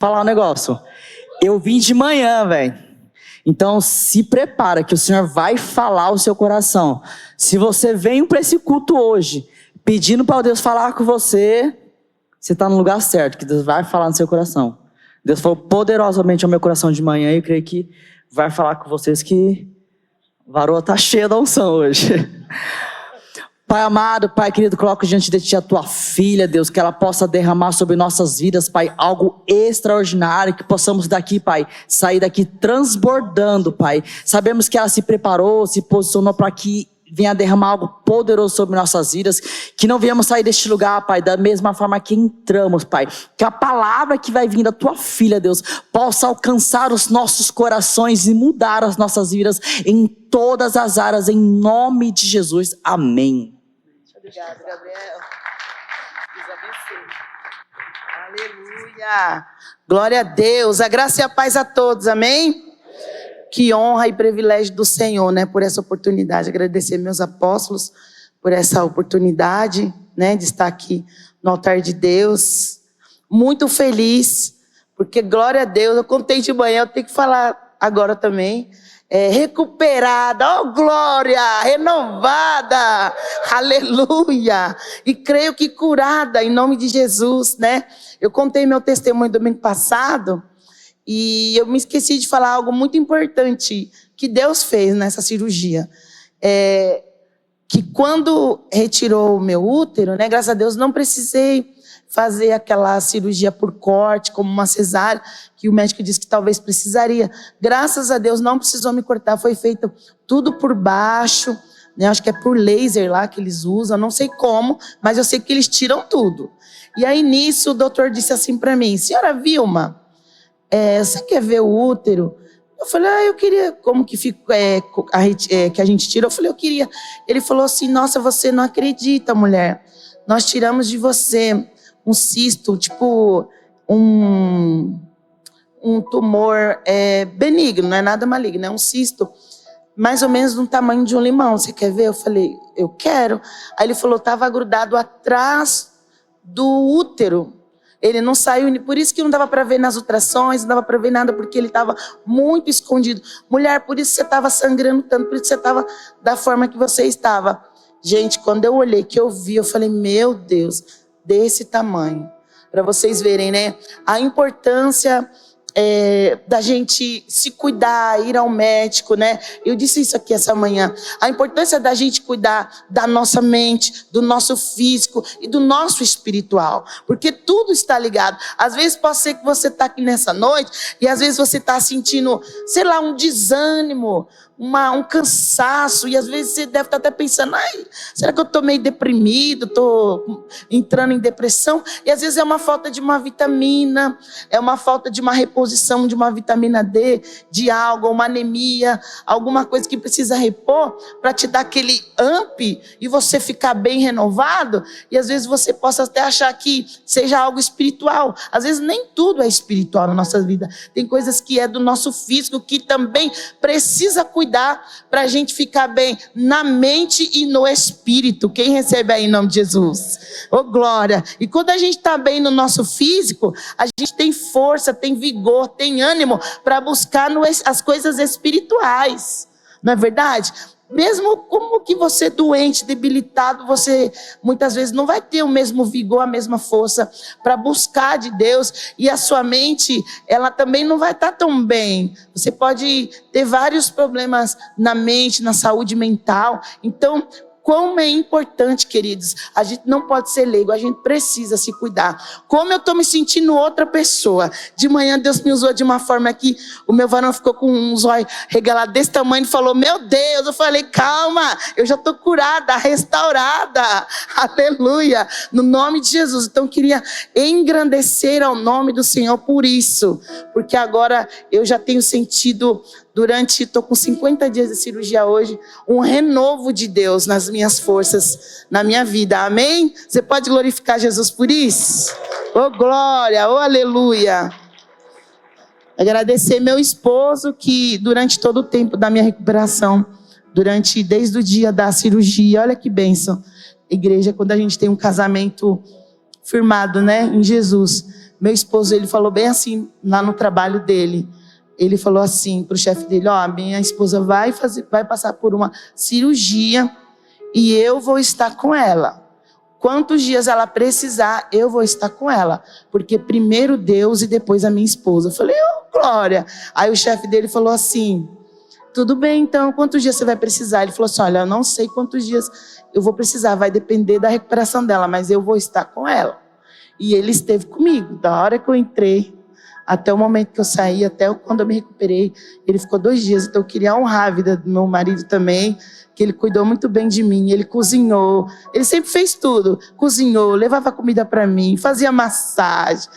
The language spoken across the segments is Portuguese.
Falar um negócio. Eu vim de manhã, velho. Então se prepara que o Senhor vai falar o seu coração. Se você veio para esse culto hoje, pedindo para Deus falar com você, você está no lugar certo, que Deus vai falar no seu coração. Deus falou poderosamente ao meu coração de manhã e eu creio que vai falar com vocês que a varoa está cheia da unção hoje. Pai amado, Pai querido, coloco diante de Ti a Tua filha, Deus, que ela possa derramar sobre nossas vidas, Pai, algo extraordinário, que possamos daqui, Pai, sair daqui transbordando, Pai. Sabemos que ela se preparou, se posicionou para que venha derramar algo poderoso sobre nossas vidas, que não venhamos sair deste lugar, Pai, da mesma forma que entramos, Pai. Que a palavra que vai vir da Tua filha, Deus, possa alcançar os nossos corações e mudar as nossas vidas em todas as áreas, em nome de Jesus. Amém. Obrigada, Gabriel. Deus abençoe. Aleluia. Glória a Deus. A graça e a paz a todos. Amém? Que honra e privilégio do Senhor, né? Por essa oportunidade. Agradecer meus apóstolos por essa oportunidade, né? De estar aqui no altar de Deus. Muito feliz, porque glória a Deus. Eu contei de manhã, eu tenho que falar agora também. Recuperada, oh glória, renovada, aleluia, e creio que curada em nome de Jesus, né? Eu contei meu testemunho domingo passado e eu me esqueci de falar algo muito importante que Deus fez nessa cirurgia, que quando retirou o meu útero, né, graças a Deus não precisei fazer aquela cirurgia por corte, como uma cesárea, que o médico disse que talvez precisaria. Graças a Deus não precisou me cortar, foi feito tudo por baixo, né? Acho que é por laser lá que eles usam, não sei como, mas eu sei que eles tiram tudo. E aí nisso o doutor disse assim para mim: senhora Vilma, você quer ver o útero? Eu falei, eu queria, como que fica, que a gente tira? Eu falei, eu queria. Ele falou assim, nossa, você não acredita, mulher, nós tiramos de você um cisto, tipo um tumor benigno, não é nada maligno, é um cisto mais ou menos do tamanho de um limão. Você quer ver? Eu falei, eu quero. Aí ele falou, estava grudado atrás do útero. Ele não saiu, por isso que não dava para ver nas ultrações, não dava para ver nada, porque ele estava muito escondido. Mulher, por isso você estava sangrando tanto, por isso você estava da forma que você estava. Gente, quando eu olhei, que eu vi, eu falei, meu Deus, desse tamanho. Para vocês verem, né? A importância da gente se cuidar, ir ao médico, né? Eu disse isso aqui essa manhã. A importância da gente cuidar da nossa mente, do nosso físico e do nosso espiritual. Porque tudo está ligado. Às vezes pode ser que você está aqui nessa noite e às vezes você está sentindo, sei lá, um desânimo, um cansaço, e às vezes você deve estar até pensando, será que eu estou meio deprimido, estou entrando em depressão? E às vezes é uma falta de uma vitamina, é uma falta de uma reposição de uma vitamina D, de algo, uma anemia, alguma coisa que precisa repor para te dar aquele up e você ficar bem renovado. E às vezes você possa até achar que seja algo espiritual. Às vezes nem tudo é espiritual na nossa vida. Tem coisas que é do nosso físico que também precisa cuidar para a gente ficar bem na mente e no espírito. Quem recebe aí em nome de Jesus? Oh, glória! E quando a gente está bem no nosso físico, a gente tem força, tem vigor, tem ânimo para buscar as coisas espirituais. Não é verdade? Mesmo como que você doente, debilitado, você muitas vezes não vai ter o mesmo vigor, a mesma força para buscar de Deus, e a sua mente, ela também não vai estar tão bem. Você pode ter vários problemas na mente, na saúde mental. Então, como é importante, queridos, a gente não pode ser leigo, a gente precisa se cuidar. Como eu estou me sentindo outra pessoa. De manhã Deus me usou de uma forma que o meu varão ficou com um zóio regalado desse tamanho e falou, meu Deus, eu falei, calma, eu já estou curada, restaurada, aleluia, no nome de Jesus. Então eu queria engrandecer ao nome do Senhor por isso, porque agora eu já tenho sentido, estou com 50 dias de cirurgia hoje, um renovo de Deus nas minhas forças, na minha vida, amém? Você pode glorificar Jesus por isso? Oh glória, oh aleluia. Agradecer meu esposo que durante todo o tempo da minha recuperação, desde o dia da cirurgia, olha que bênção, igreja, quando a gente tem um casamento firmado, né, em Jesus, meu esposo, ele falou bem assim, lá no trabalho dele. Ele falou assim para o chefe dele, ó, minha esposa vai passar por uma cirurgia e eu vou estar com ela. Quantos dias ela precisar, eu vou estar com ela. Porque primeiro Deus e depois a minha esposa. Eu falei, glória. Aí o chefe dele falou assim, tudo bem então, quantos dias você vai precisar? Ele falou assim, olha, eu não sei quantos dias eu vou precisar, vai depender da recuperação dela, mas eu vou estar com ela. E ele esteve comigo, da hora que eu entrei, até o momento que eu saí, até quando eu me recuperei, ele ficou 2 dias. Então eu queria honrar a vida do meu marido também, que ele cuidou muito bem de mim, ele cozinhou, ele sempre fez tudo, cozinhou, levava comida para mim, fazia massagem,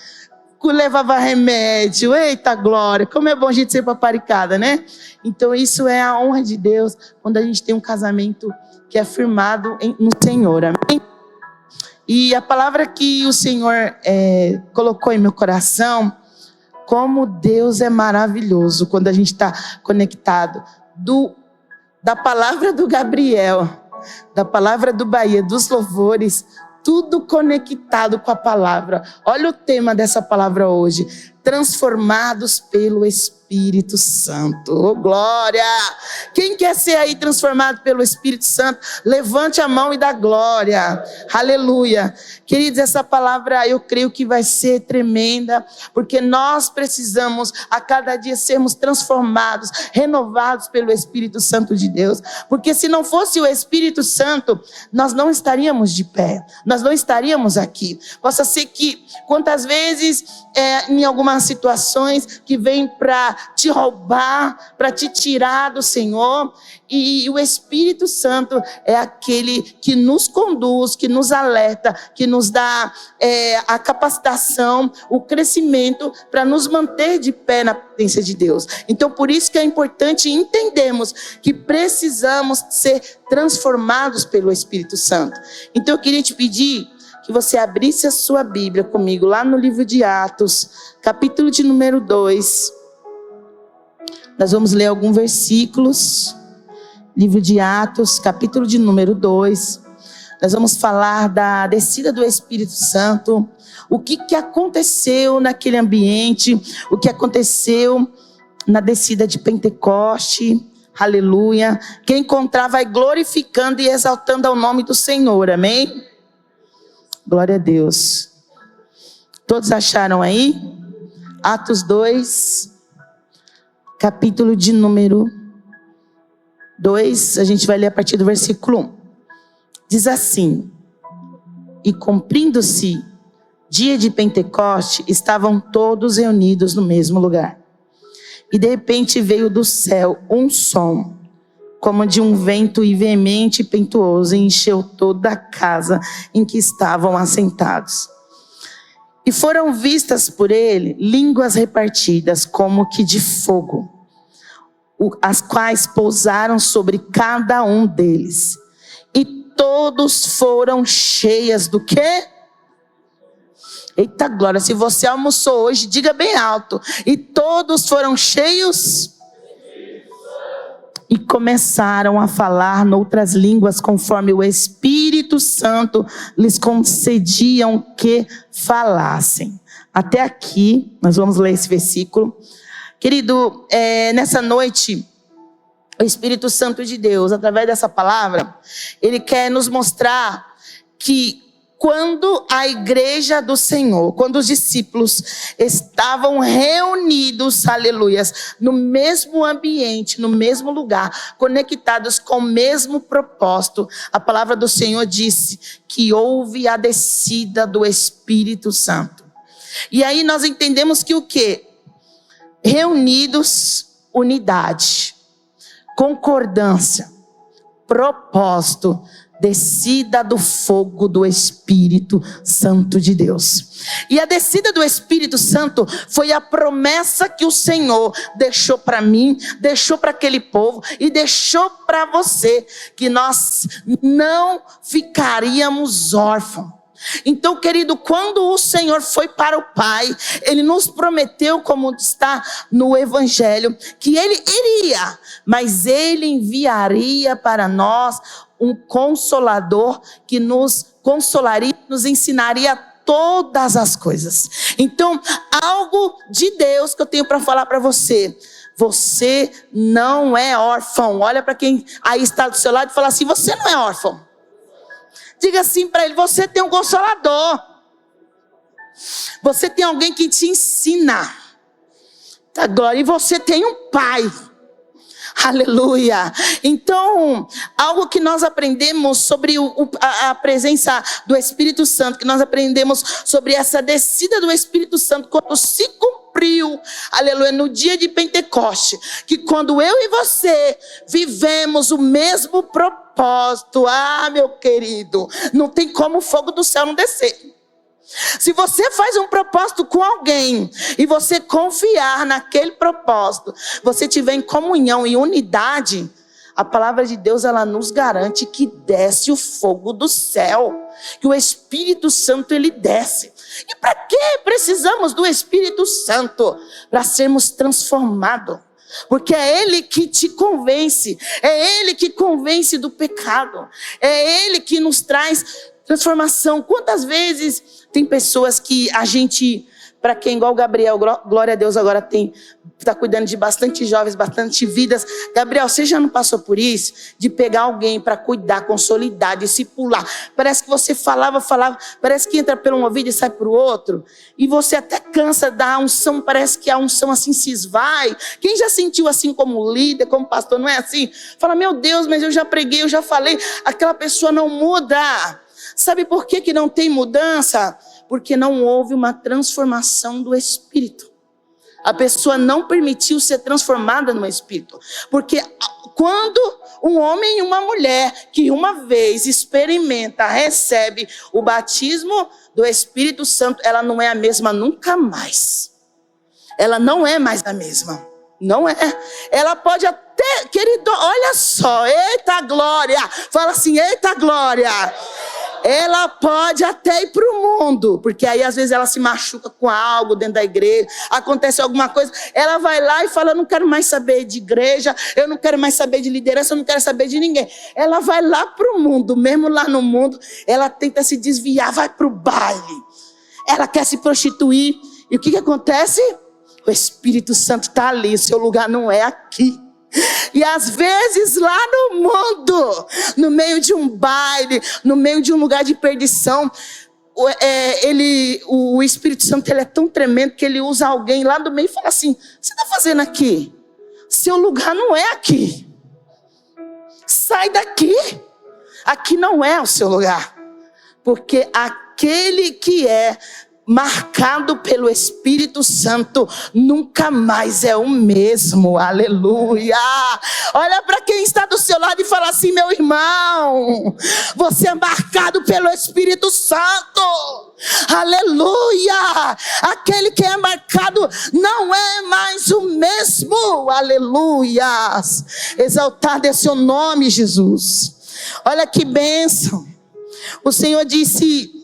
levava remédio, eita glória, como é bom a gente ser paparicada, né? Então isso é a honra de Deus, quando a gente tem um casamento que é firmado no Senhor, amém? E a palavra que o Senhor colocou em meu coração, como Deus é maravilhoso quando a gente está conectado. Da palavra do Gabriel, da palavra do Bahia, dos louvores, tudo conectado com a palavra. Olha o tema dessa palavra hoje. Transformados pelo Espírito Santo. Oh, glória! Quem quer ser aí transformado pelo Espírito Santo, levante a mão e dá glória. Aleluia. Queridos, essa palavra eu creio que vai ser tremenda, porque nós precisamos a cada dia sermos transformados, renovados pelo Espírito Santo de Deus. Porque se não fosse o Espírito Santo, nós não estaríamos de pé, nós não estaríamos aqui. Possa ser que, quantas vezes, em algumas situações que vêm para te roubar, para te tirar do Senhor, e o Espírito Santo é aquele que nos conduz, que nos alerta, que nos dá a capacitação, o crescimento para nos manter de pé na presença de Deus. Então, por isso que é importante entendermos que precisamos ser transformados pelo Espírito Santo. Então, eu queria te pedir que você abrisse a sua Bíblia comigo, lá no livro de Atos, capítulo de número 2. Nós vamos ler alguns versículos. Livro de Atos, capítulo de número 2. Nós vamos falar da descida do Espírito Santo. O que aconteceu naquele ambiente, o que aconteceu na descida de Pentecoste. Aleluia. Quem encontrar vai glorificando e exaltando ao nome do Senhor, amém? Glória a Deus. Todos acharam aí? Atos 2, capítulo de número 2, a gente vai ler a partir do versículo 1. Diz assim: e cumprindo-se dia de Pentecoste, estavam todos reunidos no mesmo lugar. E de repente veio do céu um som, como de um vento veemente e impetuoso, e encheu toda a casa em que estavam assentados. E foram vistas por ele línguas repartidas, como que de fogo, as quais pousaram sobre cada um deles. E todos foram cheias do quê? Eita glória, se você almoçou hoje, diga bem alto. E todos foram cheios e começaram a falar noutras línguas, conforme o Espírito Santo lhes concediam que falassem. Até aqui, nós vamos ler esse versículo. Querido, nessa noite, o Espírito Santo de Deus, através dessa palavra, ele quer nos mostrar que quando a igreja do Senhor, quando os discípulos estavam reunidos, aleluias, no mesmo ambiente, no mesmo lugar, conectados com o mesmo propósito, a palavra do Senhor disse que houve a descida do Espírito Santo. E aí nós entendemos que o quê? Reunidos, unidade, concordância, propósito, descida do fogo do Espírito Santo de Deus. E a descida do Espírito Santo foi a promessa que o Senhor deixou para mim, deixou para aquele povo e deixou para você, que nós não ficaríamos órfãos. Então, querido, quando o Senhor foi para o Pai, Ele nos prometeu, como está no Evangelho, que Ele iria, mas Ele enviaria para nós um Consolador que nos consolaria, nos ensinaria todas as coisas. Então, algo de Deus que eu tenho para falar para você. Você não é órfão. Olha para quem aí está do seu lado e fala assim: você não é órfão. Diga assim para ele: você tem um consolador. Você tem alguém que te ensina. Tá, glória. E você tem um pai. Aleluia. Então, algo que nós aprendemos sobre a presença do Espírito Santo, que nós aprendemos sobre essa descida do Espírito Santo, quando se cumpriu, aleluia, no dia de Pentecoste, que quando eu e você vivemos o mesmo propósito, meu querido, não tem como o fogo do céu não descer. Se você faz um propósito com alguém e você confiar naquele propósito, você tiver em comunhão e unidade, a palavra de Deus, ela nos garante que desce o fogo do céu, que o Espírito Santo ele desce. E para que precisamos do Espírito Santo? Para sermos transformados. Porque é Ele que te convence, é Ele que convence do pecado, é Ele que nos traz transformação. Quantas vezes tem pessoas que a gente, para quem igual o Gabriel, glória a Deus, agora está cuidando de bastante jovens, bastante vidas. Gabriel, você já não passou por isso? De pegar alguém para cuidar, consolidar, discipular. Parece que você falava, parece que entra por um ouvido e sai por outro. E você até cansa da unção, parece que a unção assim se esvai. Quem já sentiu assim como líder, como pastor, não é assim? Fala, meu Deus, mas eu já preguei, eu já falei. Aquela pessoa não muda. Sabe por que não tem mudança? Porque não houve uma transformação do Espírito. A pessoa não permitiu ser transformada no Espírito. Porque quando um homem e uma mulher que uma vez experimenta, recebe o batismo do Espírito Santo, ela não é a mesma nunca mais. Ela não é mais a mesma. Não é. Ela pode até, querido, olha só, eita glória. Fala assim, eita glória. Ela pode até ir para o mundo, porque aí às vezes ela se machuca com algo dentro da igreja, acontece alguma coisa, ela vai lá e fala, eu não quero mais saber de igreja, eu não quero mais saber de liderança, eu não quero saber de ninguém. Ela vai lá para o mundo, mesmo lá no mundo, ela tenta se desviar, vai para o baile, ela quer se prostituir, e o que acontece? O Espírito Santo está ali, o seu lugar não é aqui. E às vezes lá no mundo, no meio de um baile, no meio de um lugar de perdição, o Espírito Santo ele é tão tremendo que ele usa alguém lá do meio e fala assim, o que você está fazendo aqui? Seu lugar não é aqui. Sai daqui. Aqui não é o seu lugar. Porque aquele que é marcado pelo Espírito Santo nunca mais é o mesmo. Aleluia. Olha para quem está do seu lado e fala assim, meu irmão, você é marcado pelo Espírito Santo. Aleluia. Aquele que é marcado não é mais o mesmo. Aleluia. Exaltado é seu nome, Jesus. Olha que bênção. O Senhor disse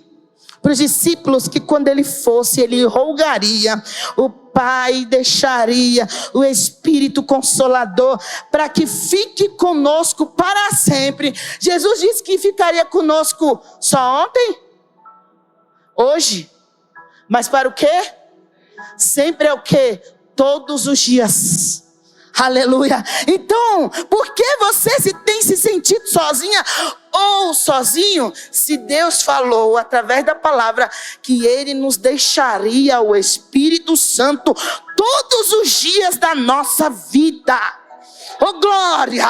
para os discípulos que quando ele fosse, ele rogaria, o Pai deixaria o Espírito Consolador para que fique conosco para sempre. Jesus disse que ficaria conosco só ontem, hoje, mas para o quê? Sempre é o quê? Todos os dias. Aleluia. Então, por que você tem se sentido sozinha ou sozinho? Se Deus falou através da palavra que Ele nos deixaria o Espírito Santo todos os dias da nossa vida. Oh glória!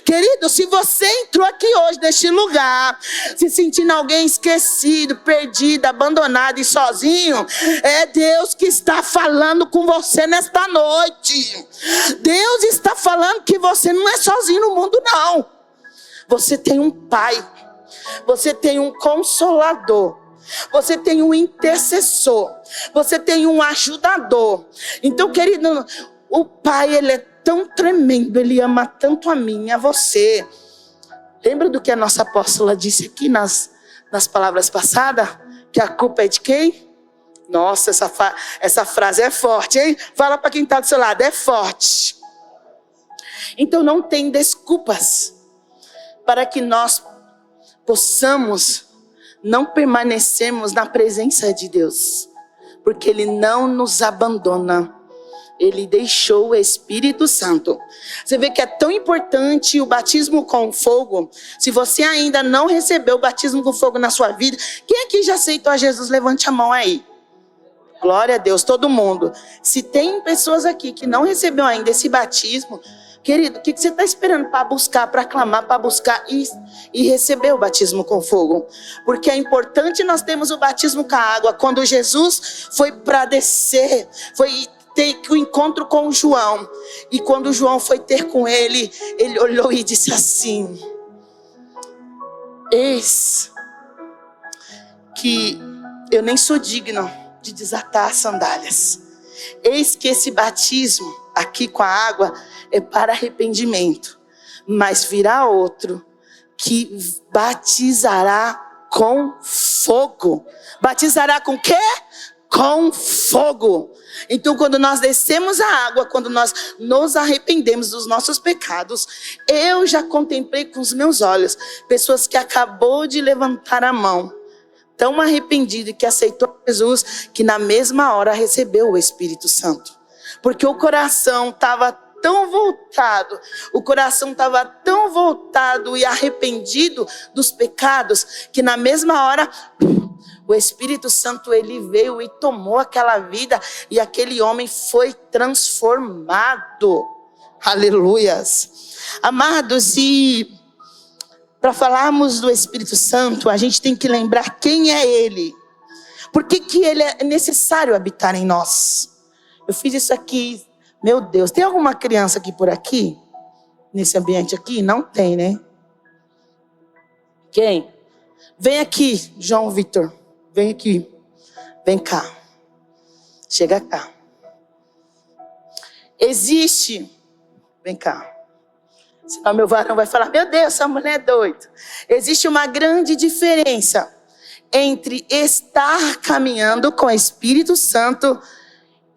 Querido, se você entrou aqui hoje neste lugar, se sentindo alguém esquecido, perdido, abandonado e sozinho, é Deus que está falando com você nesta noite. Deus está falando que você não é sozinho no mundo, não. Você tem um Pai, você tem um Consolador, você tem um intercessor, você tem um ajudador. Então, querido, o Pai, Ele é tão tremendo, Ele ama tanto a mim e a você. Lembra do que a nossa apóstola disse aqui nas palavras passadas? Que a culpa é de quem? Nossa, essa frase é forte, hein? Fala para quem está do seu lado, é forte. Então não tem desculpas para que nós possamos não permanecermos na presença de Deus, porque Ele não nos abandona. Ele deixou o Espírito Santo. Você vê que é tão importante o batismo com fogo. Se você ainda não recebeu o batismo com fogo na sua vida, quem aqui já aceitou a Jesus? Levante a mão aí. Glória a Deus, todo mundo. Se tem pessoas aqui que não recebeu ainda esse batismo, querido, o que você está esperando para buscar, para clamar, para buscar e receber o batismo com fogo? Porque é importante nós termos o batismo com a água. Quando Jesus foi para descer, foi ter o encontro com João. E quando João foi ter com ele, ele olhou e disse assim: eis que eu nem sou digno de desatar as sandálias. Eis que esse batismo aqui com a água é para arrependimento. Mas virá outro que batizará com fogo. Batizará com quê? Com fogo. Então, quando nós descemos a água, quando nós nos arrependemos dos nossos pecados, eu já contemplei com os meus olhos pessoas que acabou de levantar a mão, tão arrependido, que aceitou Jesus, que na mesma hora recebeu o Espírito Santo. Porque o coração estava tão voltado e arrependido dos pecados, que na mesma hora o Espírito Santo, ele veio e tomou aquela vida, e aquele homem foi transformado. Aleluias. Amados, e para falarmos do Espírito Santo, a gente tem que lembrar quem é ele. Por que ele é necessário habitar em nós? Eu fiz isso aqui, meu Deus, tem alguma criança aqui por aqui? Nesse ambiente aqui? Não tem, né? Quem? Vem aqui, João Vitor. Vem aqui. Vem cá. Chega cá. Existe. Vem cá. Senão meu varão vai falar: meu Deus, essa mulher é doida. Existe uma grande diferença entre estar caminhando com o Espírito Santo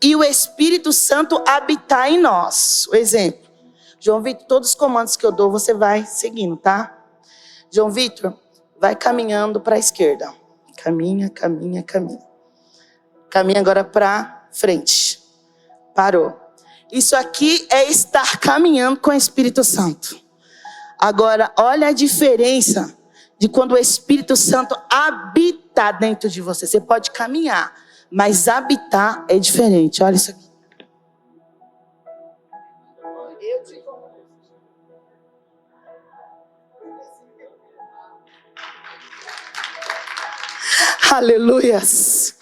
e o Espírito Santo habitar em nós. O exemplo. João Vitor, todos os comandos que eu dou, você vai seguindo, tá? João Vitor, vai caminhando para a esquerda. Caminha, caminha, caminha. Caminha agora para frente. Parou. Isso aqui é estar caminhando com o Espírito Santo. Agora, olha a diferença de quando o Espírito Santo habita dentro de você. Você pode caminhar, mas habitar é diferente. Olha isso aqui. Aleluias.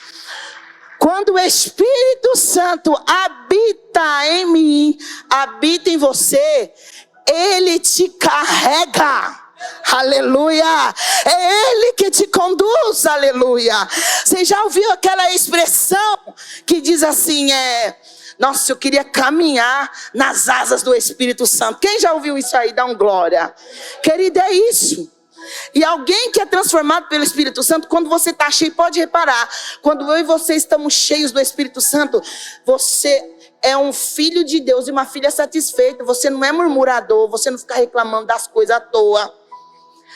Quando o Espírito Santo habita em mim, habita em você, ele te carrega. Aleluia. É ele que te conduz. Aleluia. Você já ouviu aquela expressão que diz assim, nossa, eu queria caminhar nas asas do Espírito Santo. Quem já ouviu isso aí? Dá um glória. Querido, é isso. E alguém que é transformado pelo Espírito Santo, quando você está cheio, pode reparar, quando eu e você estamos cheios do Espírito Santo, você é um filho de Deus e uma filha satisfeita. Você não é murmurador, você não fica reclamando das coisas à toa.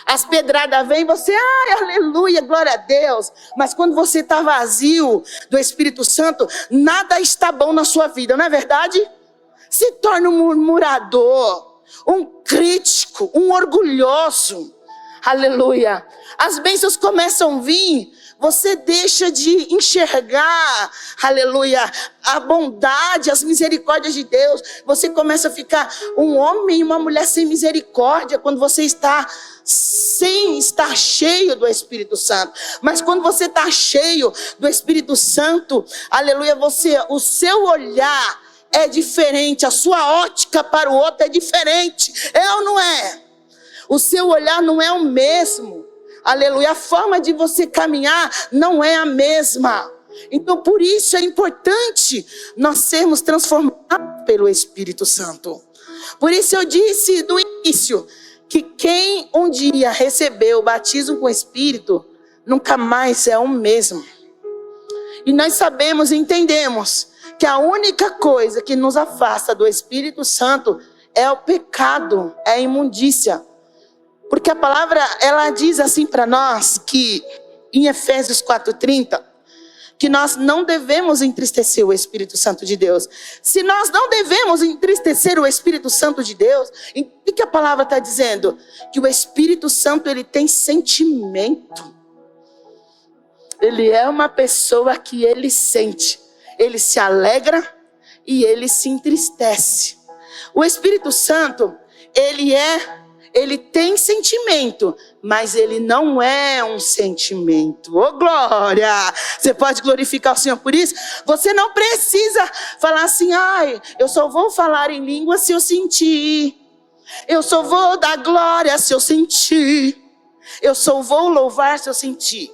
As pedradas vêm, você, aleluia, glória a Deus. Mas quando você está vazio do Espírito Santo, nada está bom na sua vida, não é verdade? Se torna um murmurador, um crítico, um orgulhoso. Aleluia. As bênçãos começam a vir, você deixa de enxergar, aleluia, a bondade, as misericórdias de Deus. Você começa a ficar um homem e uma mulher sem misericórdia quando você está sem estar cheio do Espírito Santo. Mas quando você está cheio do Espírito Santo, aleluia, o seu olhar é diferente, a sua ótica para o outro é diferente. É ou não é? O seu olhar não é o mesmo. Aleluia. A forma de você caminhar não é a mesma. Então, por isso é importante nós sermos transformados pelo Espírito Santo. Por isso eu disse no início que quem um dia recebeu o batismo com o Espírito, nunca mais é o mesmo. E nós sabemos e entendemos que a única coisa que nos afasta do Espírito Santo é o pecado, é a imundícia. Porque a palavra, ela diz assim para nós que em Efésios 4:30, que nós não devemos entristecer o Espírito Santo de Deus. Se nós não devemos entristecer o Espírito Santo de Deus, o que a palavra está dizendo? Que o Espírito Santo, ele tem sentimento. Ele é uma pessoa que ele sente. Ele se alegra e ele se entristece. O Espírito Santo, ele tem sentimento, mas ele não é um sentimento. Ô glória! Você pode glorificar o Senhor por isso? Você não precisa falar assim, eu só vou falar em língua se eu sentir. Eu só vou dar glória se eu sentir. Eu só vou louvar se eu sentir.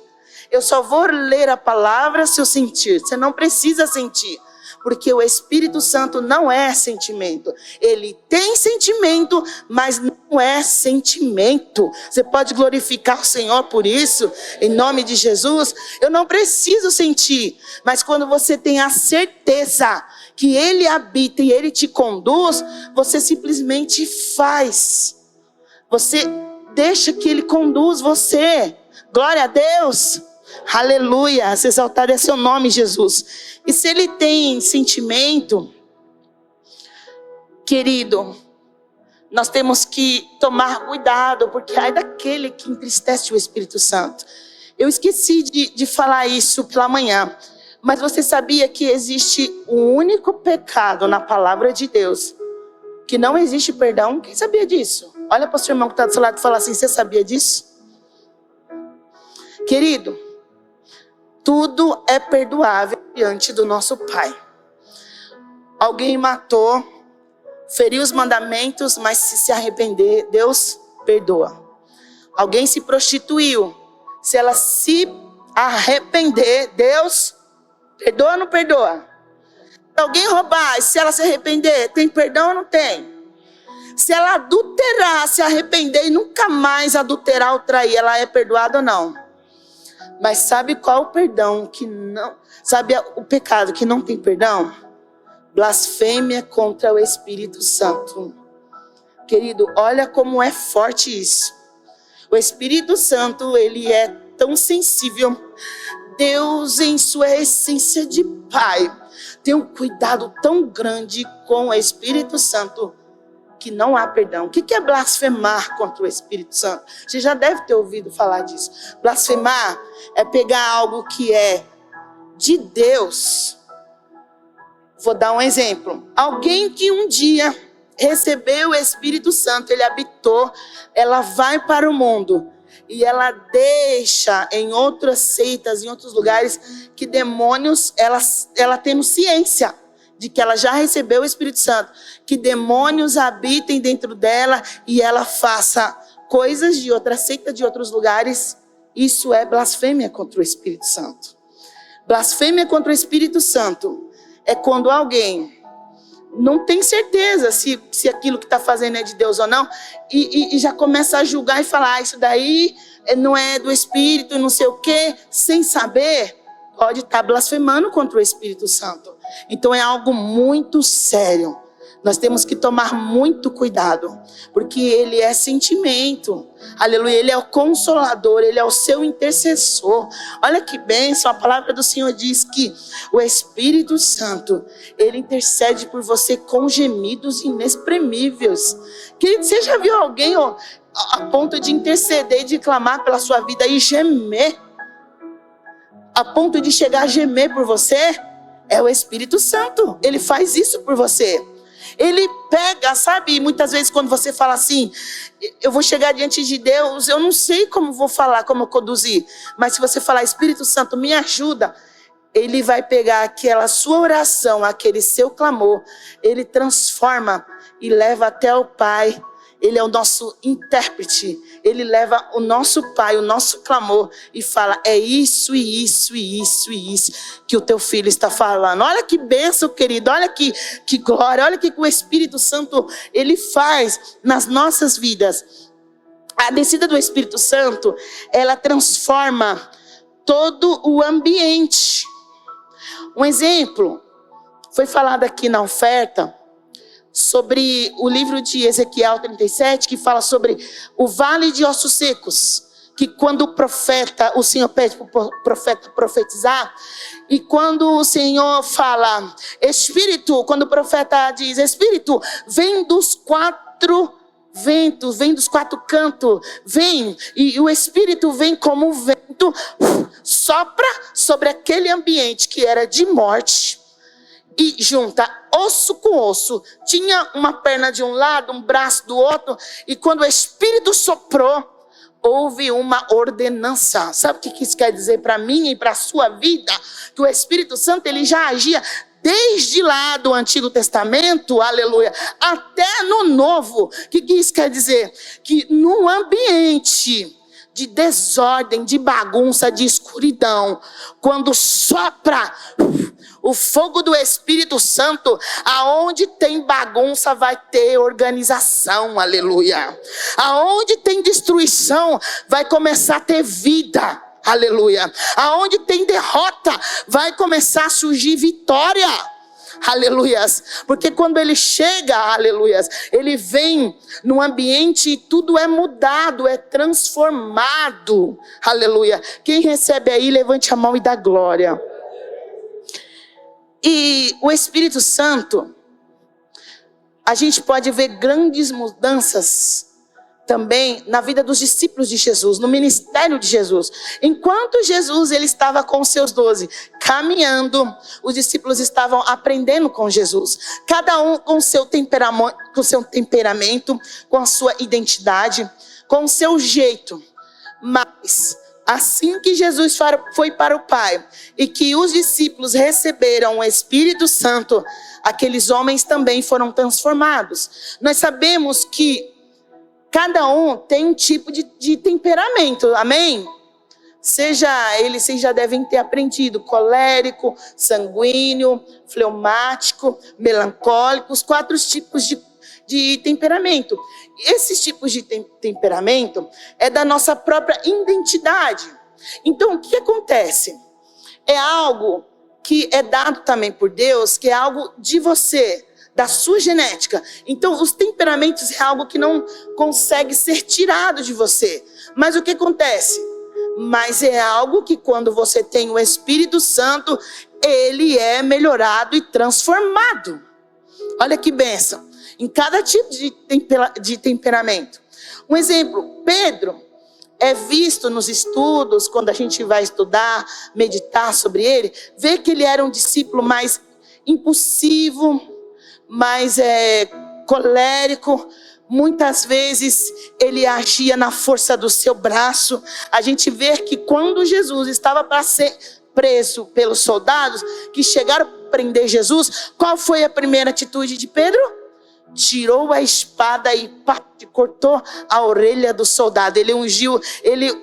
Eu só vou ler a palavra se eu sentir. Você não precisa sentir. Porque o Espírito Santo não é sentimento. Ele tem sentimento, mas não é sentimento. Você pode glorificar o Senhor por isso, em nome de Jesus. Eu não preciso sentir, mas quando você tem a certeza que Ele habita e Ele te conduz, você simplesmente faz. Você deixa que Ele conduz você. Glória a Deus. Aleluia, exaltado é seu nome, Jesus. E se ele tem sentimento, querido, nós temos que tomar cuidado, porque ai daquele que entristece o Espírito Santo. Eu esqueci de falar isso pela manhã, mas você sabia que existe um único pecado na palavra de Deus, que não existe perdão? Quem sabia disso? Olha para o seu irmão que está do seu lado e fala assim, você sabia disso? Querido, tudo é perdoável diante do nosso Pai. Alguém matou, feriu os mandamentos, mas se arrepender, Deus perdoa. Alguém se prostituiu, se ela se arrepender, Deus perdoa ou não perdoa? Alguém roubar, se ela se arrepender, tem perdão ou não tem? Se ela adulterar, se arrepender e nunca mais adulterar ou trair, ela é perdoada ou não? Mas sabe qual o perdão que não... Sabe o pecado que não tem perdão? Blasfêmia contra o Espírito Santo. Querido, olha como é forte isso. O Espírito Santo, ele é tão sensível. Deus, em sua essência de Pai, tem um cuidado tão grande com o Espírito Santo, que não há perdão. O que é blasfemar contra o Espírito Santo? Você já deve ter ouvido falar disso. Blasfemar é pegar algo que é de Deus. Vou dar um exemplo. Alguém que um dia recebeu o Espírito Santo, ele habitou, ela vai para o mundo e ela deixa em outras seitas, em outros lugares, que demônios, ela tem ciência de que ela já recebeu o Espírito Santo, que demônios habitem dentro dela e ela faça coisas de outra seita, de outros lugares. Isso é blasfêmia contra o Espírito Santo. Blasfêmia contra o Espírito Santo é quando alguém não tem certeza se aquilo que está fazendo é de Deus ou não, e já começa a julgar e falar, isso daí não é do Espírito, não sei o quê, sem saber, pode estar blasfemando contra o Espírito Santo. Então é algo muito sério. Nós temos que tomar muito cuidado, porque ele é sentimento. Aleluia, ele é o consolador, ele é o seu intercessor. Olha que bênção, a palavra do Senhor diz que o Espírito Santo, ele intercede por você com gemidos inexprimíveis. Querido, você já viu alguém a ponto de interceder e de clamar pela sua vida e gemer? A ponto de chegar a gemer por você? É o Espírito Santo, ele faz isso por você. Ele pega, sabe, muitas vezes quando você fala assim, eu vou chegar diante de Deus, eu não sei como vou falar, como eu conduzir, mas se você falar, Espírito Santo, me ajuda, ele vai pegar aquela sua oração, aquele seu clamor, ele transforma e leva até o Pai. Ele é o nosso intérprete, ele leva o nosso Pai, o nosso clamor e fala, é isso e isso e isso e isso que o teu filho está falando. Olha que bênção, querido, olha que glória, olha que o Espírito Santo, ele faz nas nossas vidas. A descida do Espírito Santo, ela transforma todo o ambiente. Um exemplo, foi falado aqui na oferta, sobre o livro de Ezequiel 37, que fala sobre o vale de ossos secos, que quando o profeta, o Senhor pede para o profeta profetizar, e quando o Senhor fala, Espírito, quando o profeta diz, Espírito, vem dos 4 ventos, vem dos 4 cantos, vem, e o Espírito vem como um vento, sopra sobre aquele ambiente que era de morte, e junta osso com osso, tinha uma perna de um lado, um braço do outro, e quando o Espírito soprou, houve uma ordenança. Sabe o que isso quer dizer para mim e para a sua vida? Que o Espírito Santo, ele já agia desde lá do Antigo Testamento, aleluia, até no Novo. O que isso quer dizer? Que num ambiente de desordem, de bagunça, de escuridão, quando sopra o fogo do Espírito Santo, aonde tem bagunça vai ter organização, aleluia. Aonde tem destruição vai começar a ter vida, aleluia. Aonde tem derrota vai começar a surgir vitória, aleluias. Porque quando ele chega, aleluias, ele vem num ambiente e tudo é mudado, é transformado, aleluia. Quem recebe aí, levante a mão e dá glória. E o Espírito Santo, a gente pode ver grandes mudanças também na vida dos discípulos de Jesus, no ministério de Jesus. Enquanto Jesus ele estava com os seus 12, caminhando, os discípulos estavam aprendendo com Jesus. Cada um com o seu temperamento, com a sua identidade, com o seu jeito. Mas assim que Jesus foi para o Pai e que os discípulos receberam o Espírito Santo, aqueles homens também foram transformados. Nós sabemos que cada um tem um tipo de temperamento, amém? Vocês já devem ter aprendido, colérico, sanguíneo, fleumático, melancólico, os 4 tipos de temperamento. Esses tipos de temperamento é da nossa própria identidade. Então, o que acontece? É algo que é dado também por Deus, que é algo de você, da sua genética. Então, os temperamentos é algo que não consegue ser tirado de você. Mas o que acontece? Mas é algo que quando você tem o Espírito Santo, ele é melhorado e transformado. Olha que bênção. Em cada tipo de temperamento. Um exemplo, Pedro é visto nos estudos, quando a gente vai estudar, meditar sobre ele, vê que ele era um discípulo mais impulsivo, mais colérico. Muitas vezes ele agia na força do seu braço. A gente vê que quando Jesus estava para ser preso pelos soldados, que chegaram a prender Jesus, qual foi a primeira atitude de Pedro? Tirou a espada e cortou a orelha do soldado. Ele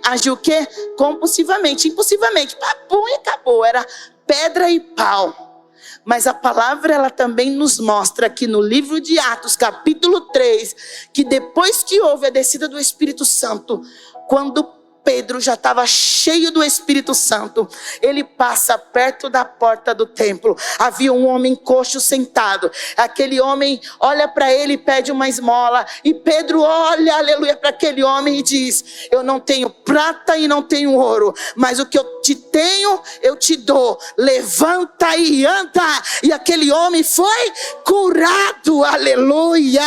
agiu o quê? Compulsivamente, impulsivamente. Papum, e acabou. Era pedra e pau. Mas a palavra, ela também nos mostra aqui no livro de Atos, capítulo 3, que depois que houve a descida do Espírito Santo, quando Pedro já estava cheio do Espírito Santo, ele passa perto da porta do templo. Havia um homem coxo sentado. Aquele homem olha para ele e pede uma esmola. E Pedro olha, aleluia, para aquele homem e diz: eu não tenho prata e não tenho ouro, mas o que eu te tenho, eu te dou. Levanta e anda. E aquele homem foi curado, aleluia.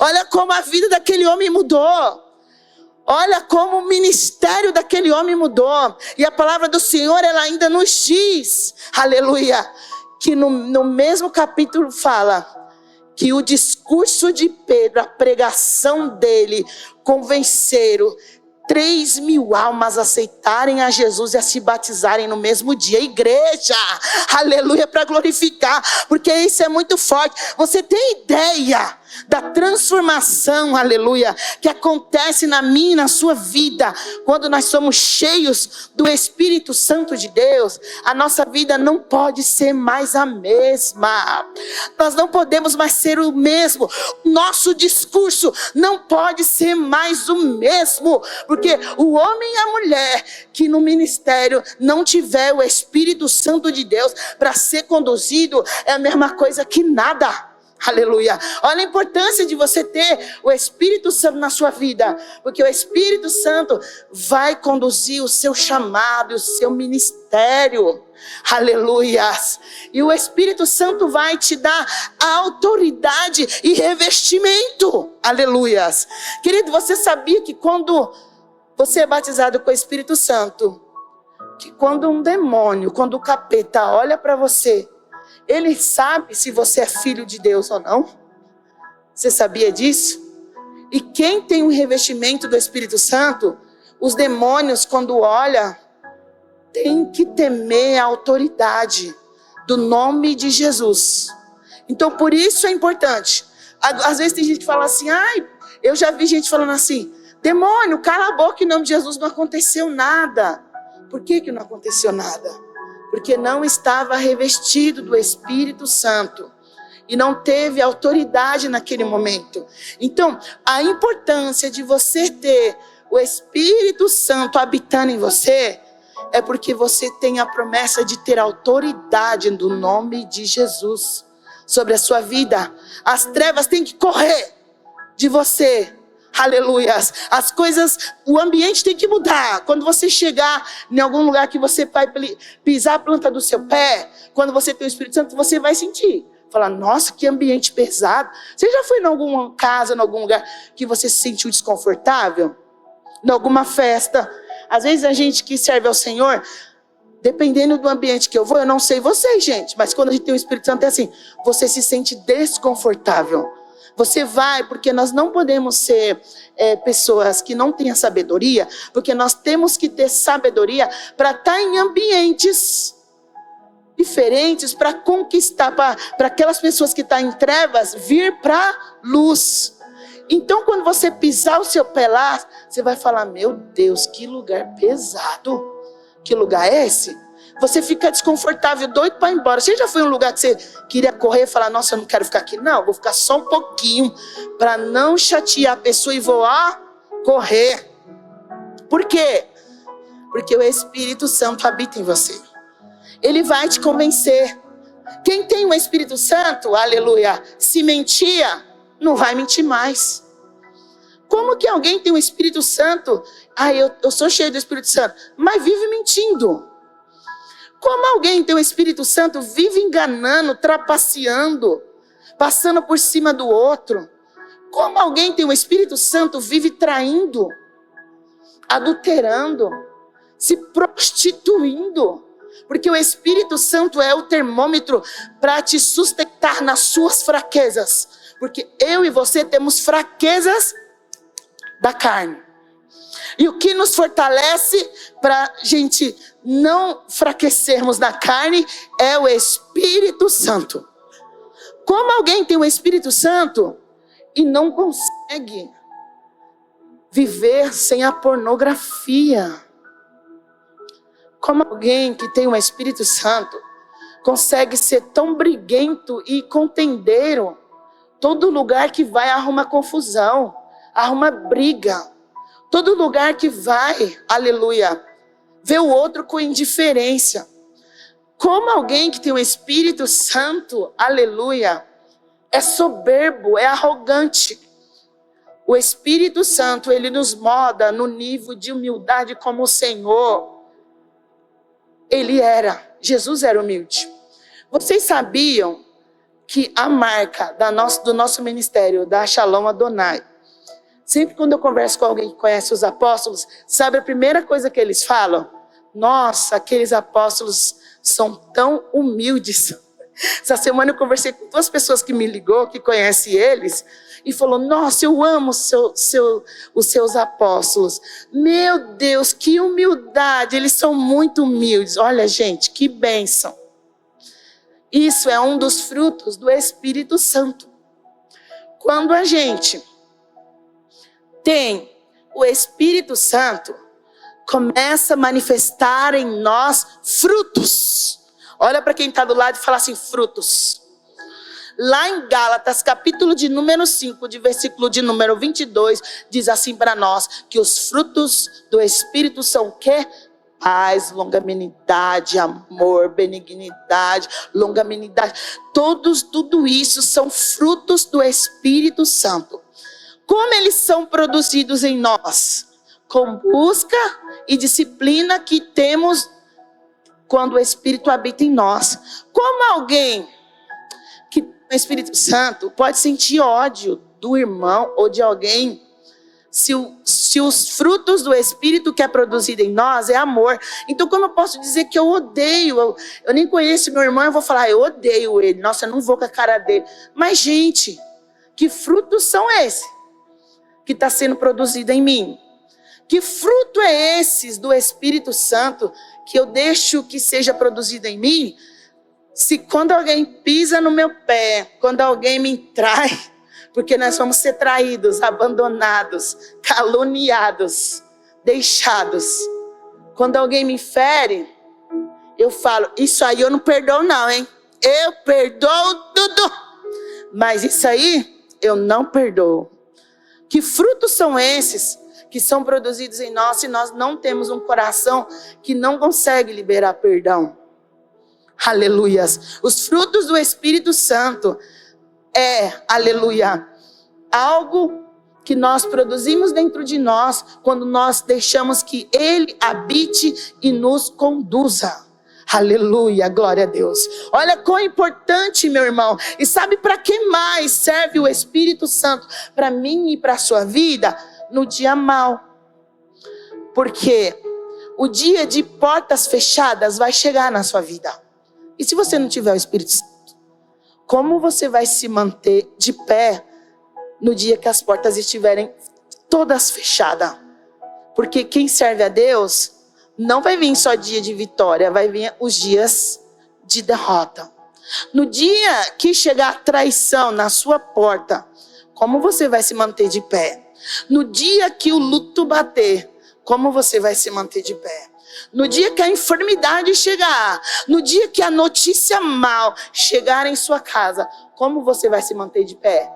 Olha como a vida daquele homem mudou. Olha como o ministério daquele homem mudou. E a palavra do Senhor, ela ainda nos diz, aleluia, que no mesmo capítulo fala que o discurso de Pedro, a pregação dele, convenceram 3.000 almas a aceitarem a Jesus e a se batizarem no mesmo dia. Igreja, aleluia, para glorificar, porque isso é muito forte. Você tem ideia da transformação, aleluia, que acontece na minha e na sua vida, quando nós somos cheios do Espírito Santo de Deus? A nossa vida não pode ser mais a mesma. Nós não podemos mais ser o mesmo. Nosso discurso não pode ser mais o mesmo, porque o homem e a mulher que no ministério não tiver o Espírito Santo de Deus para ser conduzido, é a mesma coisa que nada. Aleluia. Olha a importância de você ter o Espírito Santo na sua vida. Porque o Espírito Santo vai conduzir o seu chamado, o seu ministério. Aleluias. E o Espírito Santo vai te dar autoridade e revestimento. Aleluias. Querido, você sabia que quando você é batizado com o Espírito Santo, que quando um demônio, quando o capeta olha para você, ele sabe se você é filho de Deus ou não? Você sabia disso? E quem tem o revestimento do Espírito Santo, os demônios, quando olham, tem que temer a autoridade do nome de Jesus. Então, por isso é importante. Às vezes tem gente que fala assim, eu já vi gente falando assim, demônio, cala a boca, em nome de Jesus, não aconteceu nada. Por que não aconteceu nada? Porque não estava revestido do Espírito Santo e não teve autoridade naquele momento. Então, a importância de você ter o Espírito Santo habitando em você é porque você tem a promessa de ter autoridade no nome de Jesus sobre a sua vida. As trevas têm que correr de você. Aleluias. As coisas, o ambiente tem que mudar. Quando você chegar em algum lugar que você vai pisar a planta do seu pé, quando você tem o Espírito Santo, você vai sentir. Falar, nossa, que ambiente pesado. Você já foi em alguma casa, em algum lugar que você se sentiu desconfortável? Em alguma festa? Às vezes a gente que serve ao Senhor, dependendo do ambiente que eu vou, eu não sei vocês, gente, mas quando a gente tem o Espírito Santo é assim, você se sente desconfortável. Você vai, porque nós não podemos ser pessoas que não tenham sabedoria, porque nós temos que ter sabedoria para estar em ambientes diferentes, para conquistar, para aquelas pessoas que estão em trevas, vir para luz. Então, quando você pisar o seu pé lá, você vai falar, meu Deus, que lugar pesado. Que lugar é esse? Você fica desconfortável, doido para ir embora. Você já foi em um lugar que você queria correr e falar, nossa, eu não quero ficar aqui. Não, vou ficar só um pouquinho para não chatear a pessoa e vou correr. Por quê? Porque o Espírito Santo habita em você. Ele vai te convencer. Quem tem o Espírito Santo, aleluia, se mentia, não vai mentir mais. Como que alguém tem o Espírito Santo? Eu sou cheio do Espírito Santo, mas vive mentindo. Como alguém tem o Espírito Santo, vive enganando, trapaceando, passando por cima do outro. Como alguém tem o Espírito Santo, vive traindo, adulterando, se prostituindo. Porque o Espírito Santo é o termômetro para te sustentar nas suas fraquezas. Porque eu e você temos fraquezas da carne. E o que nos fortalece para a gente não fraquecermos na carne é o Espírito Santo. Como alguém tem o Espírito Santo e não consegue viver sem a pornografia? Como alguém que tem o Espírito Santo consegue ser tão briguento e contendeiro? Todo lugar que vai arruma confusão, arruma briga. Todo lugar que vai, aleluia, vê o outro com indiferença. Como alguém que tem o Espírito Santo, aleluia, é soberbo, é arrogante. O Espírito Santo, ele nos molda no nível de humildade como o Senhor. Jesus era humilde. Vocês sabiam que a marca do nosso ministério, da Shalom Adonai, sempre quando eu converso com alguém que conhece os apóstolos, sabe a primeira coisa que eles falam? Nossa, aqueles apóstolos são tão humildes. Essa semana eu conversei com 2 pessoas que me ligou, que conhecem eles, e falou, nossa, eu amo os seus apóstolos. Meu Deus, que humildade, eles são muito humildes. Olha, gente, que bênção. Isso é um dos frutos do Espírito Santo. Quando a gente tem o Espírito Santo, começa a manifestar em nós frutos. Olha para quem está do lado e fala assim, frutos. Lá em Gálatas, capítulo de número 5, de versículo de número 22, diz assim para nós, que os frutos do Espírito são o quê? paz, longanimidade, amor, benignidade, longanimidade. Tudo isso são frutos do Espírito Santo. Como eles são produzidos em nós? Com busca e disciplina que temos quando o Espírito habita em nós. Como alguém que tem o Espírito Santo pode sentir ódio do irmão ou de alguém, se os frutos do Espírito que é produzido em nós é amor? Então, como eu posso dizer que eu odeio, eu nem conheço meu irmão, eu vou falar, eu odeio ele, nossa, eu não vou com a cara dele. Mas, gente, que frutos são esses que está sendo produzido em mim? Que fruto é esses do Espírito Santo que eu deixo que seja produzido em mim? Se quando alguém pisa no meu pé, quando alguém me trai, porque nós vamos ser traídos, abandonados, caluniados, deixados. Quando alguém me fere, eu falo, isso aí eu não perdoo não, hein? Eu perdoo tudo, mas isso aí eu não perdoo. Que frutos são esses que são produzidos em nós se nós não temos um coração que não consegue liberar perdão? Aleluias. Os frutos do Espírito Santo aleluia, algo que nós produzimos dentro de nós quando nós deixamos que Ele habite e nos conduza. Aleluia, glória a Deus. Olha quão importante, meu irmão. E sabe para que mais serve o Espírito Santo para mim e para a sua vida? No dia mau. Porque o dia de portas fechadas vai chegar na sua vida. E se você não tiver o Espírito Santo, como você vai se manter de pé no dia que as portas estiverem todas fechadas? Porque quem serve a Deus não vai vir só dia de vitória, vai vir os dias de derrota. No dia que chegar a traição na sua porta, como você vai se manter de pé? No dia que o luto bater, como você vai se manter de pé? No dia que a enfermidade chegar, no dia que a notícia mal chegar em sua casa, como você vai se manter de pé?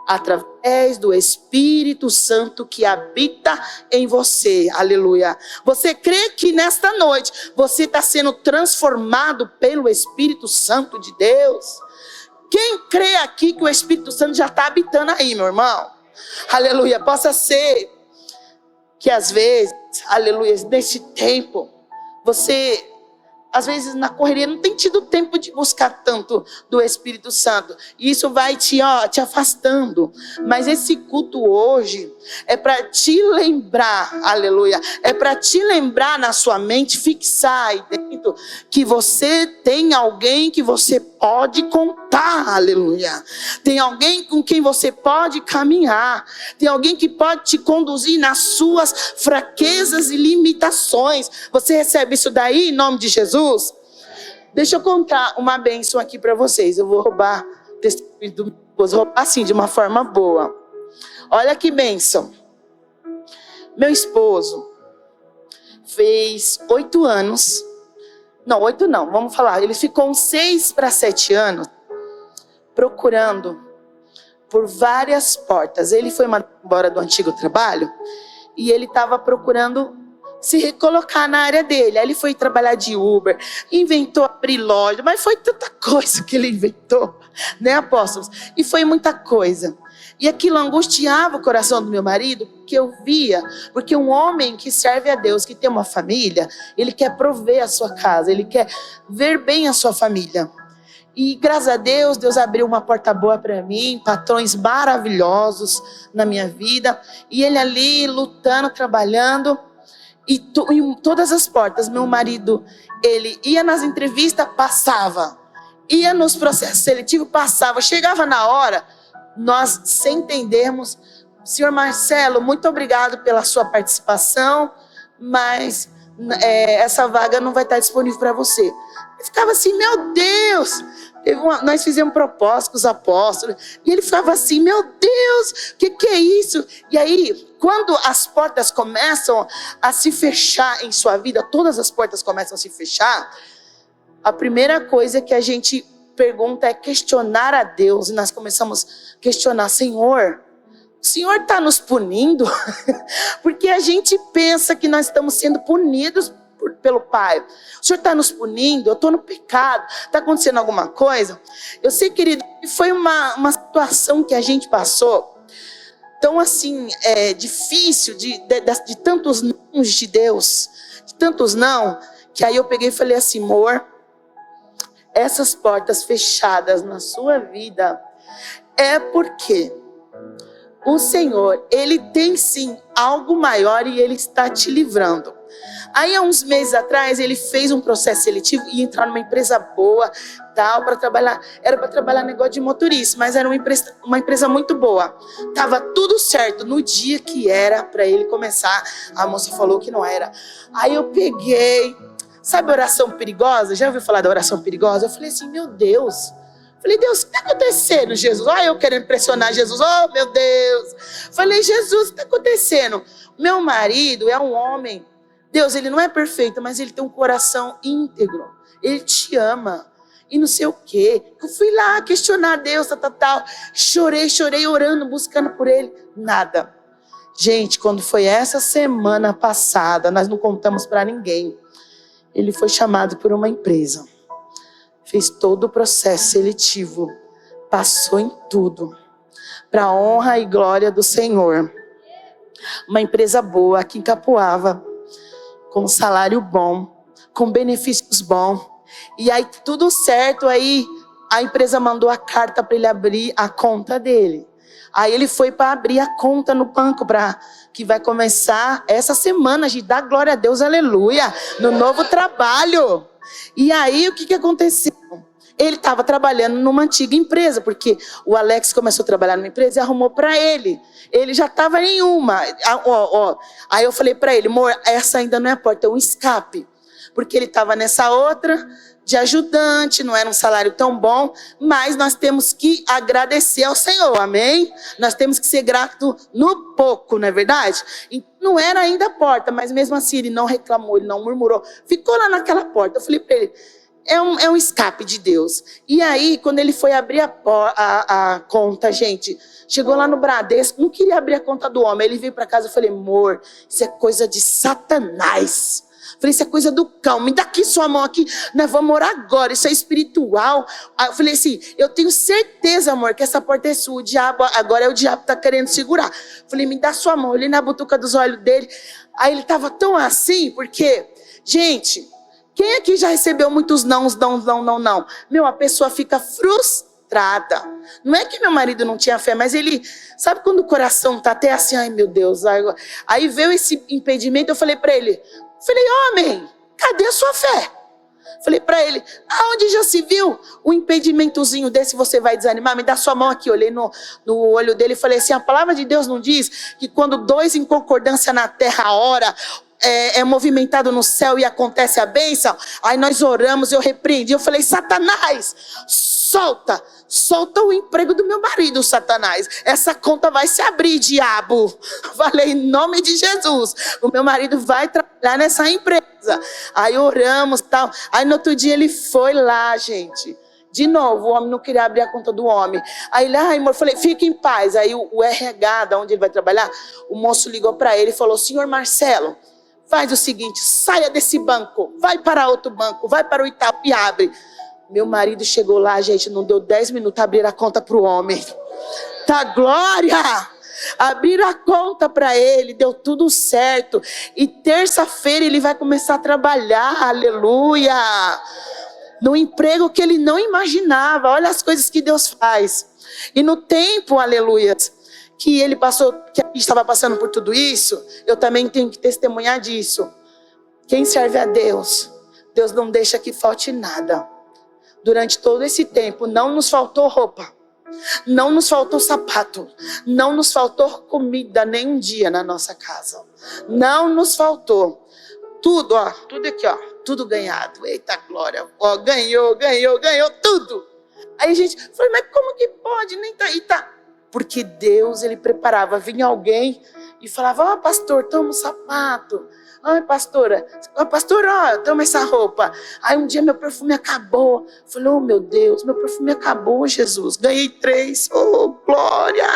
Através do Espírito Santo que habita em você. Aleluia. Você crê que nesta noite você está sendo transformado pelo Espírito Santo de Deus? Quem crê aqui que o Espírito Santo já está habitando aí, meu irmão? Aleluia. Possa ser que às vezes, aleluia, nesse tempo, você, às vezes na correria, não tem tido tempo de buscar tanto do Espírito Santo. E isso vai te afastando. Mas esse culto hoje é para te lembrar, aleluia, é para te lembrar na sua mente, fixar aí dentro, que você tem alguém que você pode contar, aleluia. Tem alguém com quem você pode caminhar. Tem alguém que pode te conduzir nas suas fraquezas e limitações. Você recebe isso daí em nome de Jesus? Deixa eu contar uma bênção aqui para vocês. Eu vou roubar o testemunho do meu esposo, roubar assim, de uma forma boa. Olha que bênção. Meu esposo fez 8 anos. Não, 8 não, vamos falar. Ele ficou uns 6 para 7 anos procurando por várias portas. Ele foi mandado embora do antigo trabalho e ele estava procurando se recolocar na área dele. Aí ele foi trabalhar de Uber, inventou abrir loja, mas foi tanta coisa que ele inventou, né, apóstolos? E foi muita coisa. E aquilo angustiava o coração do meu marido, porque eu via, porque um homem que serve a Deus, que tem uma família, ele quer prover a sua casa, ele quer ver bem a sua família. E graças a Deus, Deus abriu uma porta boa para mim, patrões maravilhosos na minha vida, e ele ali lutando, trabalhando, e em todas as portas, meu marido, ele ia nas entrevistas, passava, ia nos processos seletivos, passava, chegava na hora, nós, sem entendermos, senhor Marcelo, muito obrigado pela sua participação, mas essa vaga não vai estar disponível para você. Eu ficava assim, meu Deus, nós fizemos propósito com os apóstolos, e ele ficava assim, meu Deus, o que é isso? E aí, quando as portas começam a se fechar em sua vida, todas as portas começam a se fechar, a primeira coisa que a gente pergunta é questionar a Deus, e nós começamos a questionar, Senhor, o Senhor está nos punindo? Porque a gente pensa que nós estamos sendo punidos pelo Pai. O Senhor está nos punindo, eu estou no pecado, está acontecendo alguma coisa? Eu sei, querido, que foi uma situação que a gente passou, tão assim, difícil, de tantos não de Deus, de tantos não, que aí eu peguei e falei assim, amor, essas portas fechadas na sua vida, é porque o Senhor, Ele tem sim algo maior e Ele está te livrando. Aí há uns meses atrás, ele fez um processo seletivo e entrar numa empresa boa, tal, para trabalhar. Era para trabalhar negócio de motorista, mas era uma empresa muito boa. Tava tudo certo. No dia que era para ele começar, a moça falou que não era. Aí eu peguei, sabe oração perigosa? Já ouviu falar da oração perigosa? Eu falei assim, meu Deus. Falei, Deus, o que está acontecendo, Jesus? Olha eu querendo impressionar Jesus. Oh, meu Deus. Falei, Jesus, o que está acontecendo? Meu marido é um homem. Deus, ele não é perfeito, mas ele tem um coração íntegro. Ele te ama. E não sei o quê. Eu fui lá questionar Deus, tal. Chorei, orando, buscando por ele. Nada. Gente, quando foi essa semana passada, nós não contamos para ninguém. Ele foi chamado por uma empresa. Fez todo o processo seletivo. Passou em tudo. Para a honra e glória do Senhor. Uma empresa boa aqui em Capoava. Com um salário bom, com benefícios bons. E aí tudo certo, aí a empresa mandou a carta para ele abrir a conta dele. Aí ele foi para abrir a conta no banco, que vai começar essa semana, de dar glória a Deus, aleluia, no novo trabalho. E aí o que aconteceu? Ele estava trabalhando numa antiga empresa, porque o Alex começou a trabalhar numa empresa e arrumou para ele. Ele já estava em uma. Aí eu falei para ele, amor, essa ainda não é a porta, é um escape. Porque ele estava nessa outra, de ajudante, não era um salário tão bom, mas nós temos que agradecer ao Senhor, amém? Nós temos que ser gratos no pouco, não é verdade? E não era ainda a porta, mas mesmo assim ele não reclamou, ele não murmurou. Ficou lá naquela porta. Eu falei para ele, é um escape de Deus. E aí, quando ele foi abrir a conta, gente, chegou lá no Bradesco, não queria abrir a conta do homem. Ele veio para casa, eu falei, amor, isso é coisa de Satanás. Falei, isso é coisa do cão, me dá aqui sua mão aqui, nós vamos orar agora, isso é espiritual. Aí eu falei assim, eu tenho certeza, amor, que essa porta é sua, o diabo, agora é o diabo que está querendo segurar. Falei, me dá sua mão, eu olhei na butuca dos olhos dele, aí ele estava tão assim, porque, gente, quem aqui já recebeu muitos não? Meu, a pessoa fica frustrada. Não é que meu marido não tinha fé, mas ele, sabe quando o coração está até assim, ai meu Deus, aí veio esse impedimento, eu falei para ele, homem, cadê a sua fé? Falei para ele, aonde já se viu um impedimentozinho desse, você vai desanimar? Me dá sua mão aqui. Olhei no olho dele e falei assim, a palavra de Deus não diz que quando dois em concordância na terra ora, é movimentado no céu e acontece a bênção? Aí nós oramos, eu repreendi, eu falei, Satanás, solta o emprego do meu marido, Satanás. Essa conta vai se abrir, diabo. Falei, em nome de Jesus. O meu marido vai trabalhar nessa empresa. Aí oramos, tal. Aí no outro dia ele foi lá, gente. De novo, o homem não queria abrir a conta do homem. Aí ele, amor, falei, fica em paz. Aí o RH, da onde ele vai trabalhar, o moço ligou para ele e falou, senhor Marcelo, faz o seguinte, saia desse banco, vai para outro banco, vai para o Itaú e abre. Meu marido chegou lá, gente, não deu 10 minutos, abrir a conta para o homem. Tá glória! Abrir a conta para ele, deu tudo certo. E terça-feira ele vai começar a trabalhar, aleluia! No emprego que ele não imaginava. Olha as coisas que Deus faz. E no tempo, aleluia, que ele passou, que a gente estava passando por tudo isso, eu também tenho que testemunhar disso. Quem serve a Deus, Deus não deixa que falte nada. Durante todo esse tempo, não nos faltou roupa, não nos faltou sapato, não nos faltou comida nem um dia na nossa casa. Não nos faltou. Tudo, tudo aqui, tudo ganhado. Eita glória, ganhou tudo. Aí a gente falou, mas como que pode? Nem tá. Porque Deus, ele preparava, vinha alguém e falava, pastor, toma um sapato. Pastora, toma essa roupa. Aí um dia meu perfume acabou. Falei, oh meu Deus, meu perfume acabou, Jesus. Ganhei 3, oh glória.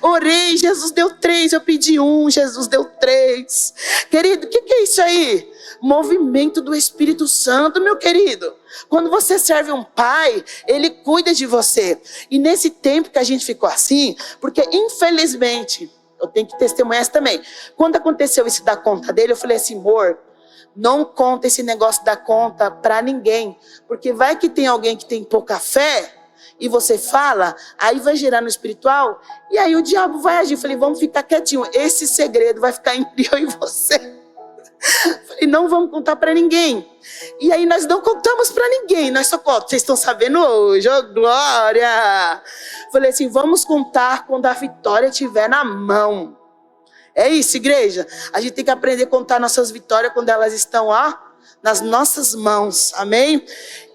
Orei, Jesus deu 3, eu pedi 1, Jesus deu 3. Querido, o que é isso aí? movimento do Espírito Santo, meu querido. Quando você serve um pai, ele cuida de você. E nesse tempo que a gente ficou assim, porque infelizmente, eu tenho que testemunhar isso também. Quando aconteceu isso da conta dele, eu falei assim, amor, não conta esse negócio da conta para ninguém. Porque vai que tem alguém que tem pouca fé, e você fala, aí vai gerar no espiritual, e aí o diabo vai agir. Eu falei, vamos ficar quietinho, esse segredo vai ficar entre eu e você. Falei, não vamos contar para ninguém. E aí nós não contamos para ninguém, nós só contamos. Vocês estão sabendo hoje, oh glória. Falei assim, vamos contar quando a vitória estiver na mão. É isso, igreja. A gente tem que aprender a contar nossas vitórias quando elas estão, ó, nas nossas mãos, amém?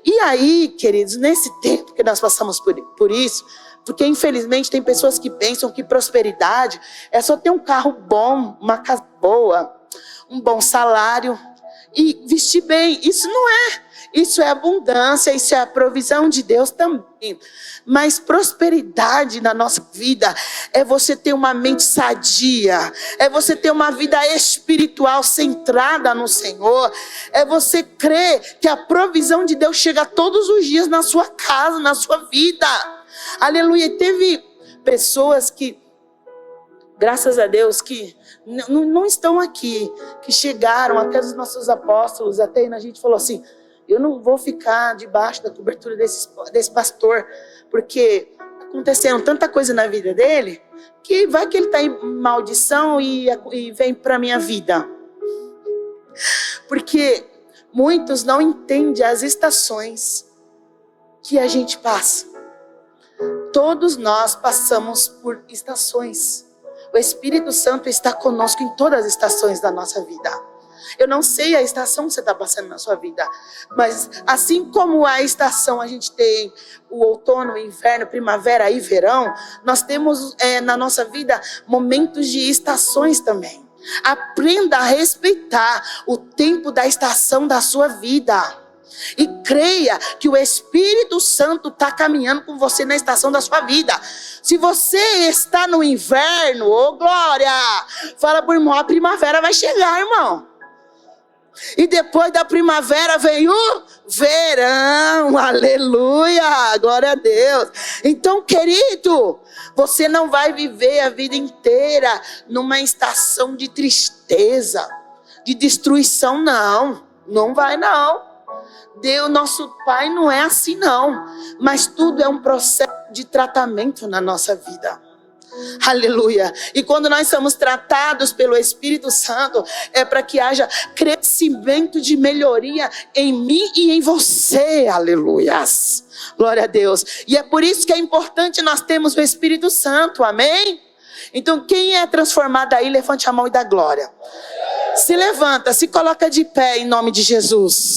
E aí, queridos, nesse tempo que nós passamos por isso, porque infelizmente tem pessoas que pensam que prosperidade é só ter um carro bom, uma casa boa, um bom salário e vestir bem. Isso não é. Isso é abundância, isso é a provisão de Deus também. Mas prosperidade na nossa vida é você ter uma mente sadia, é você ter uma vida espiritual centrada no Senhor, é você crer que a provisão de Deus chega todos os dias na sua casa, na sua vida. Aleluia. Teve pessoas que, graças a Deus, que não estão aqui, que chegaram até os nossos apóstolos, até a gente falou assim, eu não vou ficar debaixo da cobertura desse pastor, porque acontecendo tanta coisa na vida dele, que vai que ele está em maldição e vem para a minha vida. Porque muitos não entendem as estações que a gente passa. Todos nós passamos por estações. O Espírito Santo está conosco em todas as estações da nossa vida. Eu não sei a estação que você está passando na sua vida, mas assim como a estação a gente tem o outono, o inverno, primavera e verão, nós temos na nossa vida momentos de estações também. Aprenda a respeitar o tempo da estação da sua vida. E creia que o Espírito Santo está caminhando com você na estação da sua vida. Se você está no inverno, ô glória, fala pro irmão, a primavera vai chegar, irmão. E depois da primavera vem o verão, aleluia, glória a Deus. Então, querido, você não vai viver a vida inteira numa estação de tristeza, de destruição, não vai não. Deus, nosso Pai, não é assim não, mas tudo é um processo de tratamento na nossa vida. Aleluia. E quando nós somos tratados pelo Espírito Santo, é para que haja crescimento de melhoria em mim e em você. Aleluias. Glória a Deus. E é por isso que é importante nós termos o Espírito Santo. Amém? Então quem é transformado aí, levante a mão e dá glória. Se levanta, se coloca de pé em nome de Jesus.